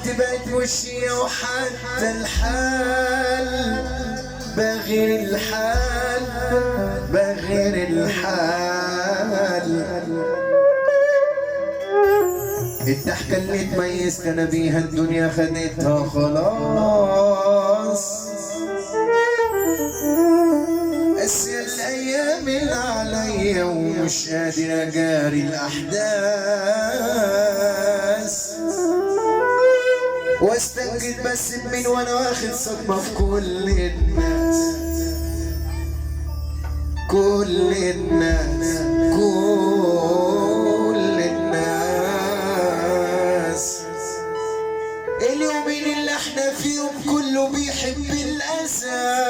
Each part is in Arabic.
تبعد وشي وحتى الحال بغير الحال بغير الحال. الضحكة اللي تميزت انا بيها الدنيا خدتها خلاص. اسيا الايام اللي عليا ومش قادر اجاري الاحداث واستنجد بس من وانا واخد صدمة في كل الناس كل الناس كل الناس. اليومين اللي احنا فيهم كله بيحب الأذى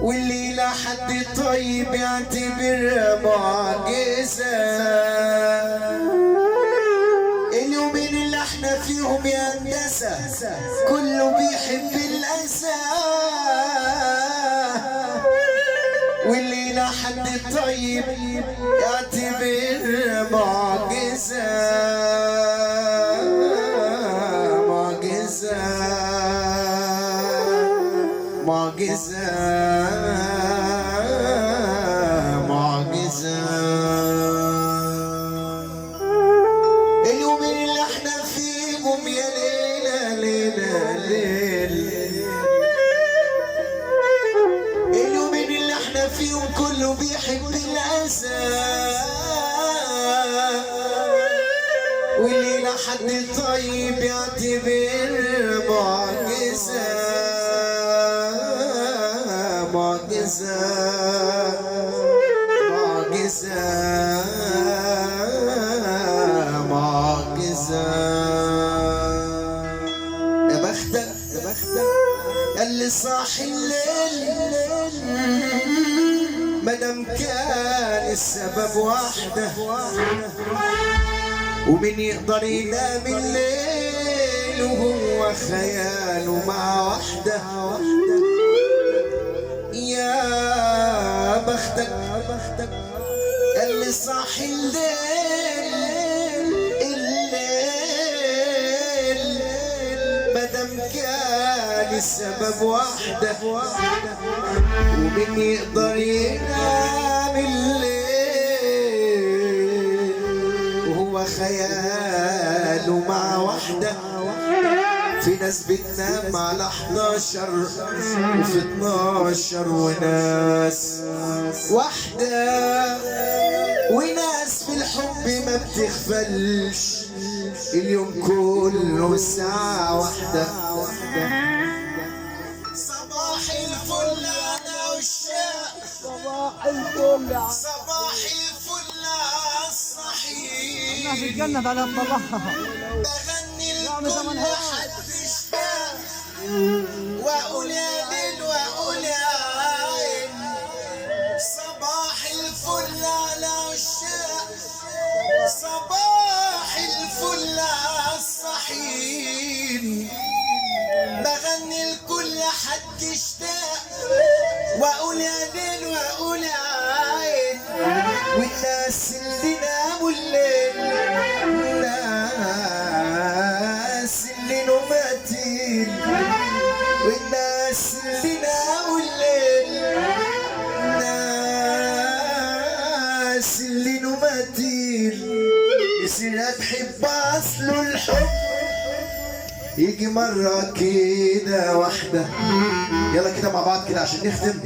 واللي لا حد طيب يعتبرها معجزة. اليومين اللي احنا فيهم يا هندسة كله بيحب الأذى واللي لا حد طيب يعتبرها معجزة معجزة معجزة معجزة. اليومين اللي احنا فيهم يا ليلة ليلة ليل اليومين اللي احنا فيهم كله بيحب الأذى واللي لا حد طيب يعتبر معجزة معجزة معجزة معجزة. يا بختك يا بختك اللي صاحي الليل مادام كان السبب واحدة ومن يقدر ينام الليل وهو خياله مع واحدة. يا بختك اللي صاحي الليل الليل مادام كان السبب واحدة ومن يقدر ينام الليل وهو خياله مع واحدة. في ناس بتنام على 11 وفي 12 وناس واحدة وناس في الحب ما بتغفلش اليوم كله الساعة واحدة. صباح الفل أنا والشاق صباح الفل صباح الفل الصحيح الناس اتجنت على الطلاق بغني لكل حد اشتاق واقول يا ليل واقول يا عين. صباح الفل على الشاق صباح الفل الصحيح بغني لكل حد اشتاق واقول يا ليل واقول يا عين. والناس اللي ناموا الليل الناس اللي نوماتين والناس اللي ناموا الليل الناس اللي نوماتين يصير بحب اصله الحب يجي مرة كده واحدة. يلا كده مع بعض كده عشان نختم.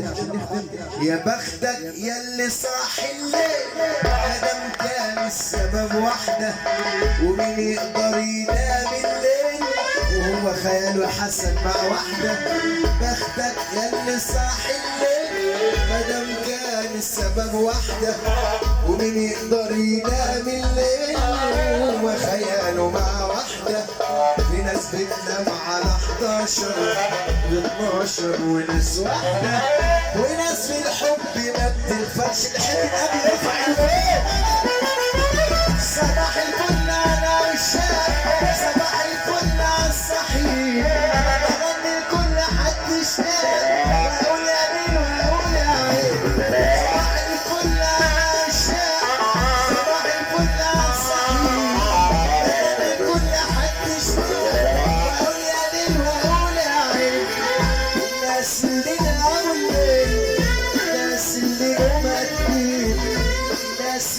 يا بختك ياللي صاحي الليل مادام كان السبب واحدة ومين يقدر ينام الليل وهو خياله حسن مع واحدة. بختك ياللي صاحي الليل مادام كان السبب واحدة ومين يقدر ينام الليل وهو خياله مع واحدة. في ناس بتنام على 11 و 12 وناس واحدة وناس في الحب ما بتنفعش الحين ابي يرفع الفيل. صباح الفل انا والشاق صباح الفل الصحيح بغني لكل حد اشتاق واقول يا ليل واقول يا عين. صباح الفل انا والشاق صباح الفل الصحيح بغني لكل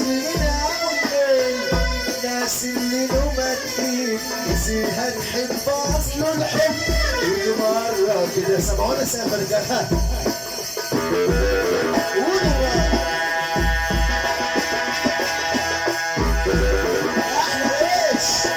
اللي ناموا الليل الناس اللي نومت فيه يصيرها تحب اصل الحب يجي مرة كده سمعونا سافر رجالها قولوا بقى احلى ايش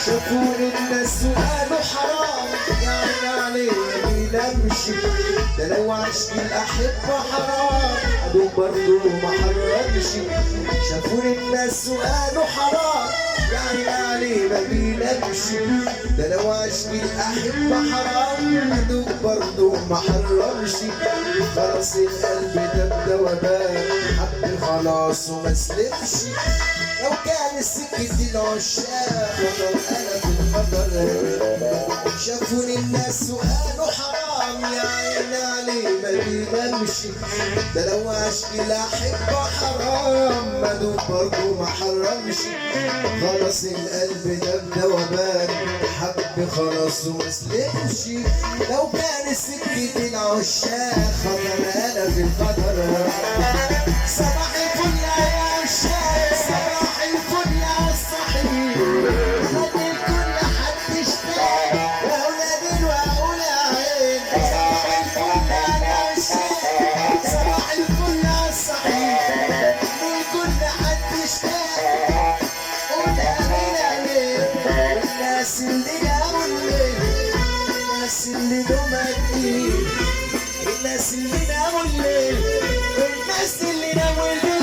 شافوني الناس وقالوا حرام يعني عليه ما بينامش ده لو عشت الأحبة حرام أبوه برضه ما حرمش شافوني الناس وقالوا حرام يعني عليه ما بينامش ده لو عشت الأحبة حرام أبوه برضه ما حرمش خلاص القلب ده بدوبان حب خلاص وما سلمش لو كان السكة العشاق خطر أنا في الخطر شافوني الناس وقالوا حرام يا عيني عليه ما بينامش ده لو عشقي الأحبة حرام ما دوب برضه ما حرمش خلاص القلب ده بدوبان حب خلاص وما سلمش لو كان السكة العشاق خطر أنا في الخطر صباح الفل يا عشاق صباح الفل يا الصحيح خلي الكل حد اشتاق واولاد واولاد صباح الفل يا عشاق صباح الفل يا الصحيح خلي الكل حد اشتاق ونعمل عليه الناس اللي ناموا الليل الناس اللي نومت الناس اللي ناموا الليل الناس اللي ناموا الليل